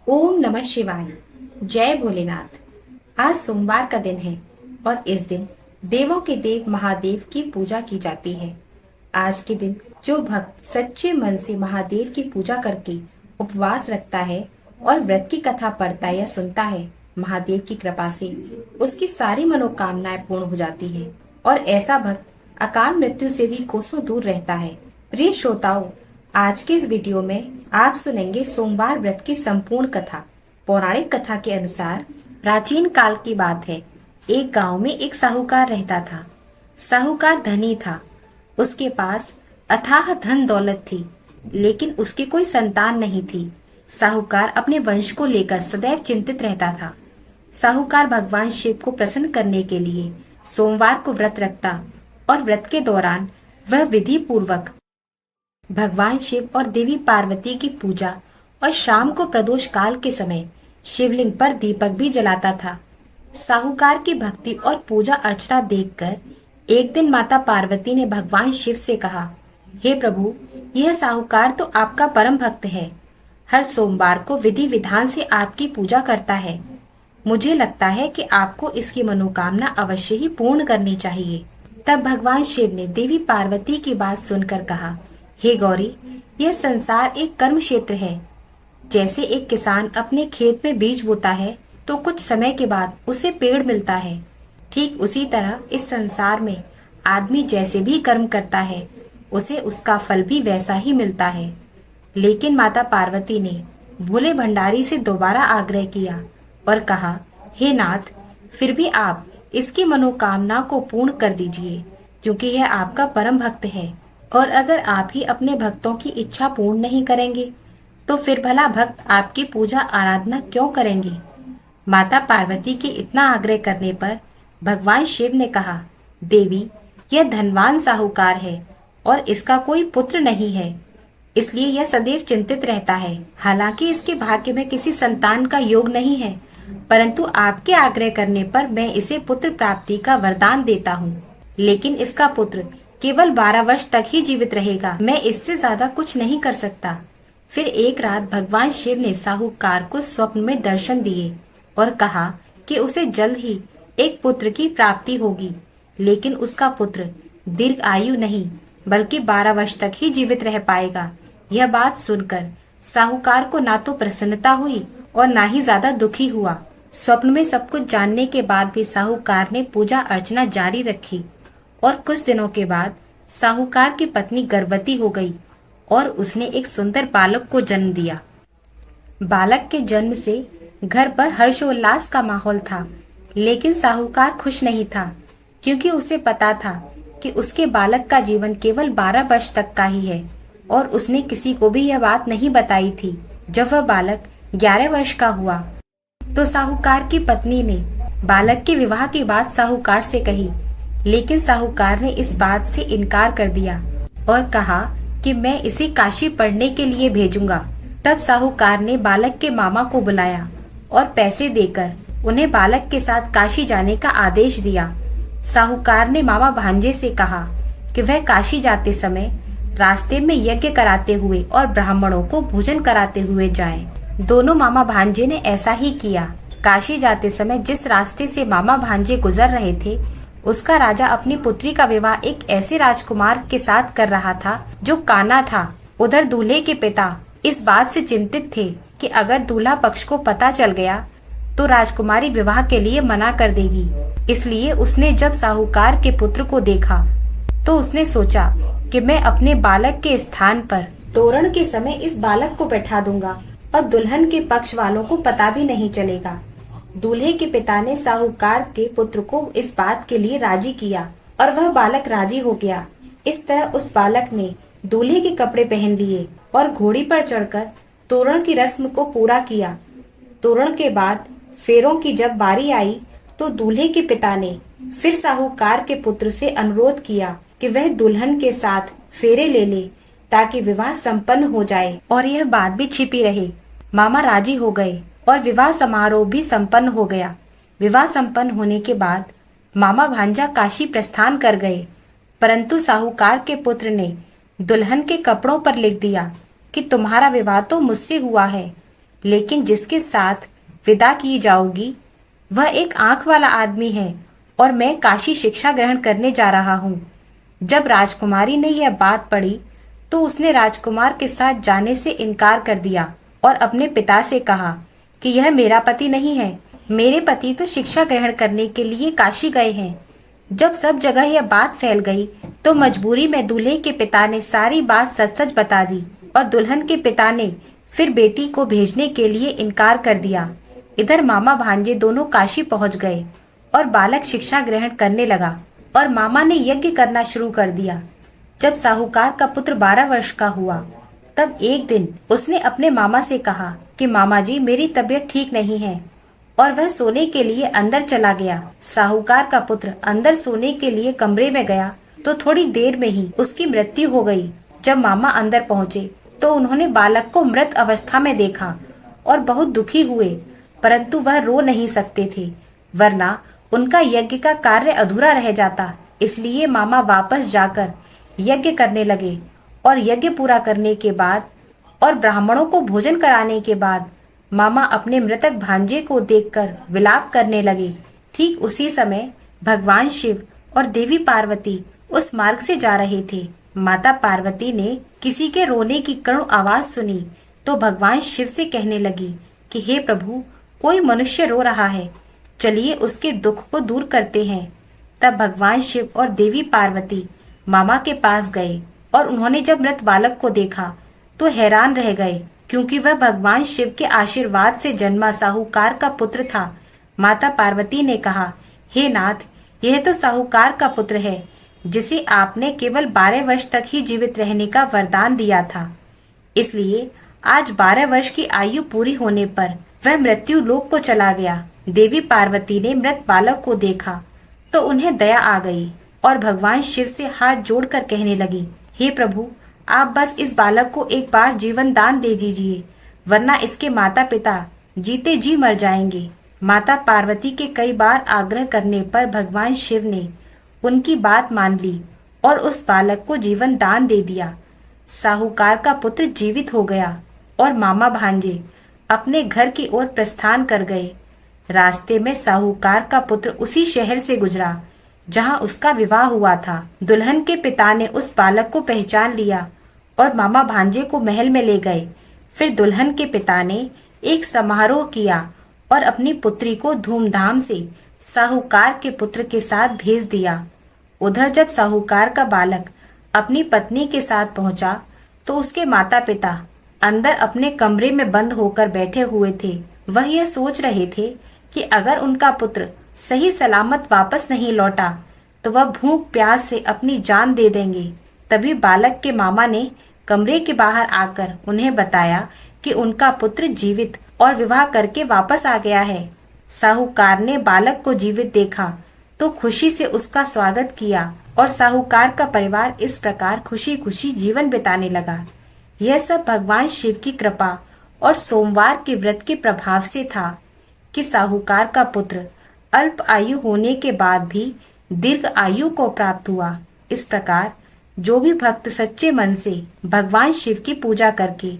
ओम नमः शिवाय। जय भोलेनाथ। आज सोमवार का दिन है और इस दिन देवों के देव महादेव की पूजा की जाती है। आज के दिन जो भक्त सच्चे मन से महादेव की पूजा करके उपवास रखता है और व्रत की कथा पढ़ता या सुनता है, महादेव की कृपा से उसकी सारी मनोकामनाएं पूर्ण हो जाती है और ऐसा भक्त अकाल मृत्यु से भी कोसों दूर रहता है। प्रिय श्रोताओं, आज के इस वीडियो में आप सुनेंगे सोमवार व्रत की संपूर्ण कथा। पौराणिक कथा के अनुसार प्राचीन काल की बात है। एक गांव में एक साहूकार रहता था। साहूकार धनी था। उसके पास अथाह धन दौलत थी, लेकिन उसकी कोई संतान नहीं थी। साहूकार अपने वंश को लेकर सदैव चिंतित रहता था। साहूकार भगवान शिव को प्रसन्न करने के लिए सोमवार को व्रत रखता और व्रत के दौरान वह विधि पूर्वक भगवान शिव और देवी पार्वती की पूजा और शाम को प्रदोष काल के समय शिवलिंग पर दीपक भी जलाता था। साहूकार की भक्ति और पूजा अर्चना देखकर एक दिन माता पार्वती ने भगवान शिव से कहा, हे प्रभु, यह साहूकार तो आपका परम भक्त है। हर सोमवार को विधि विधान से आपकी पूजा करता है। मुझे लगता है कि आपको इसकी मनोकामना अवश्य ही पूर्ण करनी चाहिए। तब भगवान शिव ने देवी पार्वती की बात सुनकर कहा, हे गौरी, यह संसार एक कर्म क्षेत्र है। जैसे एक किसान अपने खेत में बीज बोता है तो कुछ समय के बाद उसे पेड़ मिलता है, ठीक उसी तरह इस संसार में आदमी जैसे भी कर्म करता है उसे उसका फल भी वैसा ही मिलता है। लेकिन माता पार्वती ने भोले भंडारी से दोबारा आग्रह किया और कहा, हे नाथ, फिर भी आप इसकी मनोकामना को पूर्ण कर दीजिए, क्योंकि यह आपका परम भक्त है और अगर आप ही अपने भक्तों की इच्छा पूर्ण नहीं करेंगे तो फिर भला भक्त आपकी पूजा आराधना क्यों करेंगे। माता पार्वती के इतना आग्रह करने पर भगवान शिव ने कहा, देवी, यह धनवान साहूकार है और इसका कोई पुत्र नहीं है, इसलिए यह सदैव चिंतित रहता है। हालांकि इसके भाग्य में किसी संतान का योग नहीं है, परंतु आपके आग्रह करने पर मैं इसे पुत्र प्राप्ति का वरदान देता हूँ। लेकिन इसका पुत्र केवल 12 वर्ष तक ही जीवित रहेगा। मैं इससे ज्यादा कुछ नहीं कर सकता। फिर एक रात भगवान शिव ने साहूकार को स्वप्न में दर्शन दिए और कहा कि उसे जल्द ही एक पुत्र की प्राप्ति होगी, लेकिन उसका पुत्र दीर्घ आयु नहीं बल्कि 12 वर्ष तक ही जीवित रह पाएगा। यह बात सुनकर साहूकार को ना तो प्रसन्नता हुई और ना ही ज्यादा दुखी हुआ। स्वप्न में सब कुछ जानने के बाद भी साहूकार ने पूजा अर्चना जारी रखी और कुछ दिनों के बाद साहूकार की पत्नी गर्भवती हो गई और उसने एक सुंदर बालक को जन्म दिया। बालक के जन्म से घर पर हर्षोल्लास का माहौल था, लेकिन साहूकार खुश नहीं था, क्योंकि उसे पता था कि उसके बालक का जीवन केवल 12 वर्ष तक का ही है और उसने किसी को भी यह बात नहीं बताई थी। जब वह बालक 11 वर्ष का हुआ तो साहूकार की पत्नी ने बालक के विवाह की बात साहूकार से कही, लेकिन साहूकार ने इस बात से इनकार कर दिया और कहा कि मैं इसे काशी पढ़ने के लिए भेजूंगा। तब साहूकार ने बालक के मामा को बुलाया और पैसे देकर उन्हें बालक के साथ काशी जाने का आदेश दिया। साहूकार ने मामा भांजे से कहा कि वह काशी जाते समय रास्ते में यज्ञ कराते हुए और ब्राह्मणों को भोजन कराते हुए जाएं। दोनों मामा भांजे ने ऐसा ही किया। काशी जाते समय जिस रास्ते से मामा भांजे गुजर रहे थे, उसका राजा अपनी पुत्री का विवाह एक ऐसे राजकुमार के साथ कर रहा था जो काना था। उधर दूल्हे के पिता इस बात से चिंतित थे कि अगर दूल्हा पक्ष को पता चल गया तो राजकुमारी विवाह के लिए मना कर देगी। इसलिए उसने जब साहूकार के पुत्र को देखा तो उसने सोचा कि मैं अपने बालक के स्थान पर तोरण के समय इस बालक को बैठा दूंगा और दुल्हन के पक्ष वालों को पता भी नहीं चलेगा। दूल्हे के पिता ने साहूकार के पुत्र को इस बात के लिए राजी किया और वह बालक राजी हो गया। इस तरह उस बालक ने दूल्हे के कपड़े पहन लिए और घोड़ी पर चढ़कर तोरण की रस्म को पूरा किया। तोरण के बाद फेरों की जब बारी आई तो दूल्हे के पिता ने फिर साहूकार के पुत्र से अनुरोध किया कि वह दुल्हन के साथ फेरे ले ले ताकि विवाह संपन्न हो जाए और यह बात भी छिपी रहे। मामा राजी हो गए और विवाह समारोह भी संपन्न हो गया। विवाह संपन्न होने के बाद मामा भांजा काशी प्रस्थान कर गए, परंतु साहूकार के पुत्र ने दुल्हन के कपड़ों पर लिख दिया कि तुम्हारा विवाह तो मुझसे हुआ है, लेकिन जिसके साथ विदा की जाओगी वह एक आंख वाला आदमी है और मैं काशी शिक्षा ग्रहण करने जा रहा हूँ। जब राजकुमारी ने यह बात पढ़ी तो उसने राजकुमार के साथ जाने से इनकार कर दिया और अपने पिता से कहा कि यह मेरा पति नहीं है, मेरे पति तो शिक्षा ग्रहण करने के लिए काशी गए हैं। जब सब जगह यह बात फैल गई तो मजबूरी में दूल्हे के पिता ने सारी बात सच सच बता दी और दुल्हन के पिता ने फिर बेटी को भेजने के लिए इनकार कर दिया। इधर मामा भांजे दोनों काशी पहुंच गए और बालक शिक्षा ग्रहण करने लगा और मामा ने यज्ञ करना शुरू कर दिया। जब साहूकार का पुत्र 12 वर्ष का हुआ तब एक दिन उसने अपने मामा से कहा कि मामा जी, मेरी तबीयत ठीक नहीं है, और वह सोने के लिए अंदर चला गया। साहूकार का पुत्र अंदर सोने के लिए कमरे में गया तो थोड़ी देर में ही उसकी मृत्यु हो गई। जब मामा अंदर पहुंचे तो उन्होंने बालक को मृत अवस्था में देखा और बहुत दुखी हुए, परंतु वह रो नहीं सकते थे, वरना उनका यज्ञ का कार्य अधूरा रह जाता। इसलिए मामा वापस जाकर यज्ञ करने लगे और यज्ञ पूरा करने के बाद और ब्राह्मणों को भोजन कराने के बाद मामा अपने मृतक भांजे को देखकर विलाप करने लगे। ठीक उसी समय भगवान शिव और देवी पार्वती उस मार्ग से जा रहे थे। माता पार्वती ने किसी के रोने की करुण आवाज सुनी तो भगवान शिव से कहने लगी कि हे प्रभु, कोई मनुष्य रो रहा है, चलिए उसके दुख को दूर करते हैं। तब भगवान शिव और देवी पार्वती मामा के पास गए और उन्होंने जब मृत बालक को देखा तो हैरान रह गए, क्योंकि वह भगवान शिव के आशीर्वाद से जन्मा साहूकार का पुत्र था। माता पार्वती ने कहा, हे नाथ, यह तो साहूकार का पुत्र है जिसे आपने केवल 12 वर्ष तक ही जीवित रहने का वरदान दिया था। इसलिए आज 12 वर्ष की आयु पूरी होने पर वह मृत्यु लोक को चला गया। देवी पार्वती ने मृत बालक को देखा तो उन्हें दया आ गई और भगवान शिव से हाथ जोड़कर कहने लगी, हे प्रभु, आप बस इस बालक को एक बार जीवन दान दे दीजिए, वरना इसके माता पिता जीते जी मर जाएंगे। माता पार्वती के कई बार आग्रह करने पर भगवान शिव ने उनकी बात मान ली और उस बालक को जीवन दान दे दिया। साहूकार का पुत्र जीवित हो गया और मामा भांजे अपने घर की ओर प्रस्थान कर गए। रास्ते में साहूकार का पुत्र उसी शहर से गुजरा जहां उसका विवाह हुआ था। दुल्हन के पिता ने उस बालक को पहचान लिया और मामा भांजे को महल में ले गए। फिर दुल्हन के पिता ने एक समारोह किया और अपनी पुत्री को धूमधाम से साहूकार के पुत्र के साथ भेज दिया। उधर जब साहूकार का बालक अपनी पत्नी के साथ पहुंचा तो उसके माता पिता अंदर अपने कमरे में बंद होकर बैठे हुए थे। वह यह सोच रहे थे कि अगर उनका पुत्र सही सलामत वापस नहीं लौटा तो वह भूख प्यास से अपनी जान दे देंगे। तभी बालक के मामा ने कमरे के बाहर आकर उन्हें बताया कि उनका पुत्र जीवित और विवाह करके वापस आ गया है। साहूकार ने बालक को जीवित देखा तो खुशी से उसका स्वागत किया और साहूकार का परिवार इस प्रकार खुशी खुशी जीवन बिताने लगा। यह सब भगवान शिव की कृपा और सोमवार के व्रत के प्रभाव से था कि साहूकार का पुत्र अल्प आयु होने के बाद भी दीर्घ आयु को प्राप्त हुआ। इस प्रकार जो भी भक्त सच्चे मन से भगवान शिव की पूजा करके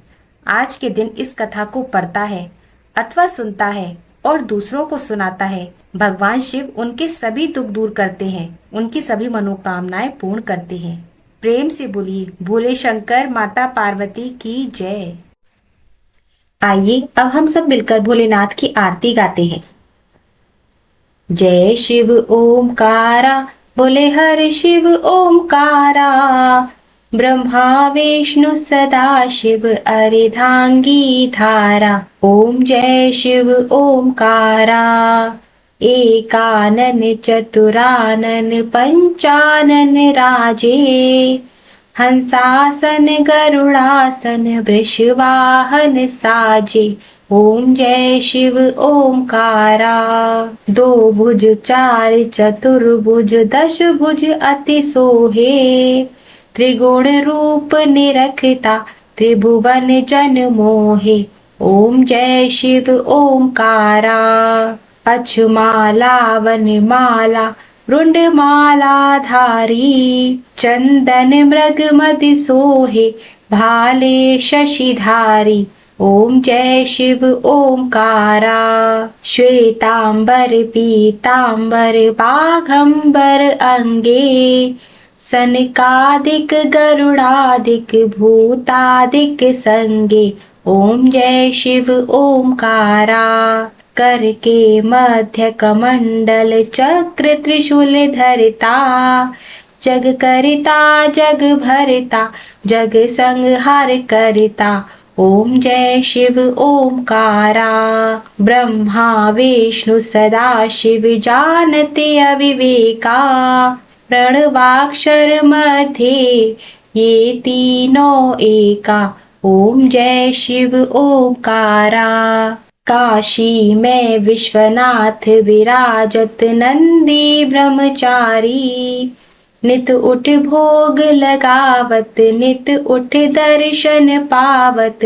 आज के दिन इस कथा को पढ़ता है अथवा सुनता है और दूसरों को सुनाता है, भगवान शिव उनके सभी दुख दूर करते हैं, उनकी सभी मनोकामनाएं पूर्ण करते हैं। प्रेम से बोलिए भोले शंकर माता पार्वती की जय। आइए अब हम सब मिलकर भोलेनाथ की आरती गाते हैं। जय शिव ओमकारा, बोले हर शिव ओमकारा, ब्रह्मा विष्णु सदा शिव अर्धांगी धारा। ओम जय शिव ओमकारा, एकानन चतुरानन पंचानन राजे, हंसासन गरुड़ासन वृषवाहन साजे। ओम जय शिव ओमकारा, दो भुज चार चतुर्भुज दश भुज अति सोहे, त्रिगुण रूप निरखता त्रिभुवन जन मोहे। ओम जय शिव ओमकारा, अक्षमाला वनमाला रुंड माला धारी, चंदन मृग मद सोहे भाले शशिधारी। ओम जय शिव ओमकारा। श्वेतांबर पीतांबर बाघंबर अंगे, सनकादिक गरुड़ादिक भूतादिक संगे। ओम जय शिव ओमकारा। कर के मध्य कमंडल चक्र त्रिशूल धरता, जग करता जग भरता जग संहार करता। ओम जय शिव ओमकारा। ब्रह्मा विष्णु सदा शिव जानते अविवेका, प्रणवाक्षर मध्ये ये तीनों एका। ओम जय शिव ओमकारा। काशी में विश्वनाथ विराजत नंदी ब्रह्मचारी, नित उठ भोग लगावत नित उठ दर्शन पावत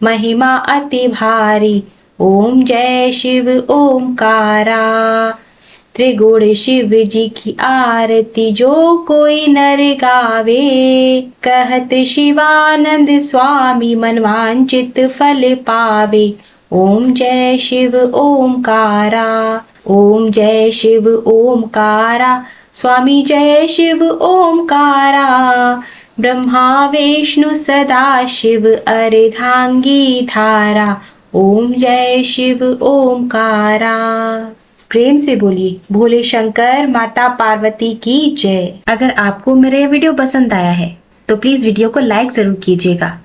महिमा अति भारी। ओम जय शिव ओमकारा। त्रिगुण शिव जी की आरती जो कोई नर गावे, कहत शिवानंद स्वामी मनवांचित फल पावे। ओम जय शिव ओमकारा। ओम जय शिव ओमकारा। स्वामी जय शिव ओमकारा। ब्रह्मा विष्णु सदा शिव अर्धांगी धारा। ओम जय शिव ओमकारा। प्रेम से बोलिए भोले शंकर माता पार्वती की जय। अगर आपको मेरा ये वीडियो पसंद आया है तो प्लीज वीडियो को लाइक जरूर कीजिएगा